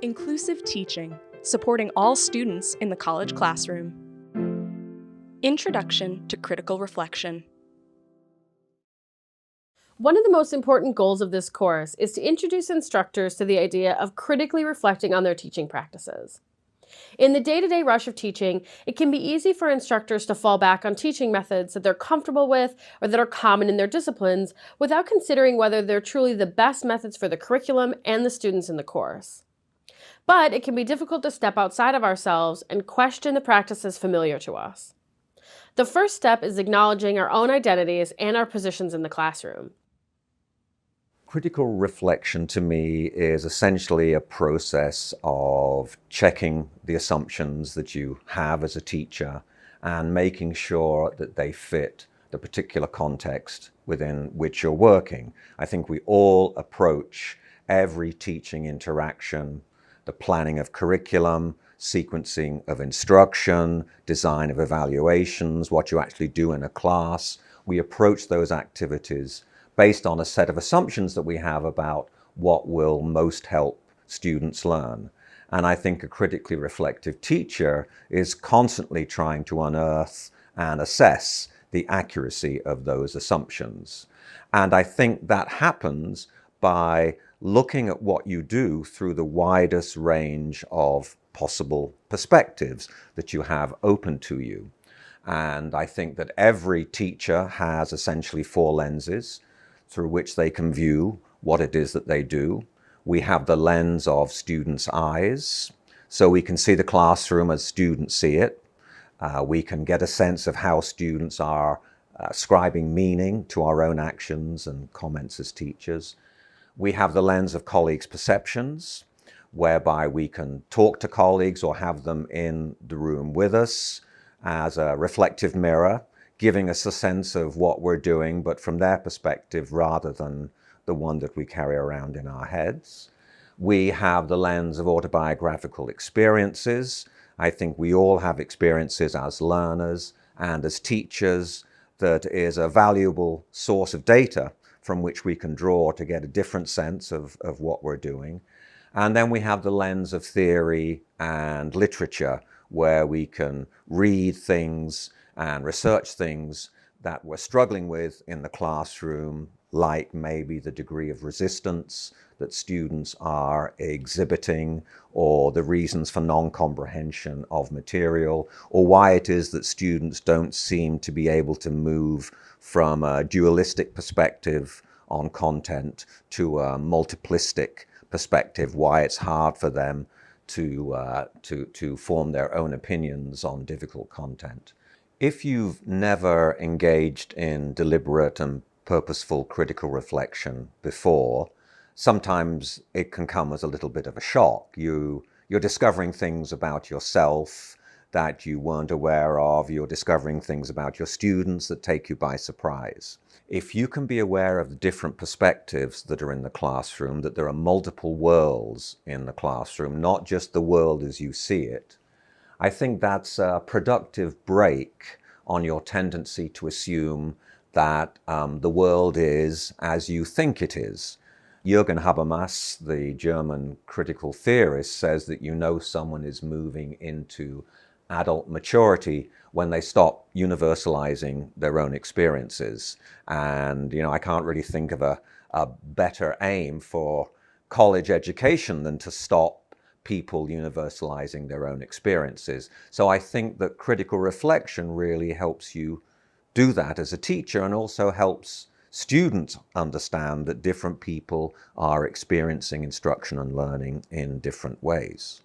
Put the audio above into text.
Inclusive teaching, supporting all students in the college classroom. Introduction to critical reflection. One of the most important goals of this course is to introduce instructors to the idea of critically reflecting on their teaching practices. In the day-to-day rush of teaching, it can be easy for instructors to fall back on teaching methods that they're comfortable with or that are common in their disciplines without considering whether they're truly the best methods for the curriculum and the students in the course. But it can be difficult to step outside of ourselves and question the practices familiar to us. The first step is acknowledging our own identities and our positions in the classroom. Critical reflection to me is essentially a process of checking the assumptions that you have as a teacher and making sure that they fit the particular context within which you're working. I think we all approach every teaching interaction, the planning of curriculum, sequencing of instruction, design of evaluations, what you actually do in a class. We approach those activities based on a set of assumptions that we have about what will most help students learn. And I think a critically reflective teacher is constantly trying to unearth and assess the accuracy of those assumptions. And I think that happens by looking at what you do through the widest range of possible perspectives that you have open to you. And I think that every teacher has essentially 4 lenses through which they can view what it is that they do. We have the lens of students' eyes, so we can see the classroom as students see it. We can get a sense of how students are ascribing meaning to our own actions and comments as teachers. We have the lens of colleagues' perceptions, whereby we can talk to colleagues or have them in the room with us as a reflective mirror, giving us a sense of what we're doing, but from their perspective rather than the one that we carry around in our heads. We have the lens of autobiographical experiences. I think we all have experiences as learners and as teachers that is a valuable source of data from which we can draw to get a different sense of what we're doing. And then we have the lens of theory and literature, where we can read things and research things that we're struggling with in the classroom, like maybe the degree of resistance that students are exhibiting, or the reasons for non-comprehension of material, or why it is that students don't seem to be able to move from a dualistic perspective on content to a multiplistic perspective, why it's hard for them to form their own opinions on difficult content. If you've never engaged in deliberate and purposeful critical reflection before, sometimes it can come as a little bit of a shock. You're discovering things about yourself that you weren't aware of. You're discovering things about your students that take you by surprise. If you can be aware of the different perspectives that are in the classroom, that there are multiple worlds in the classroom, not just the world as you see it, I think that's a productive break on your tendency to assume that the world is as you think it is. Jürgen Habermas, the German critical theorist, says that you know someone is moving into adult maturity when they stop universalizing their own experiences. And, I can't really think of a better aim for college education than to stop people universalizing their own experiences. So I think that critical reflection really helps you do that as a teacher, and also helps students understand that different people are experiencing instruction and learning in different ways.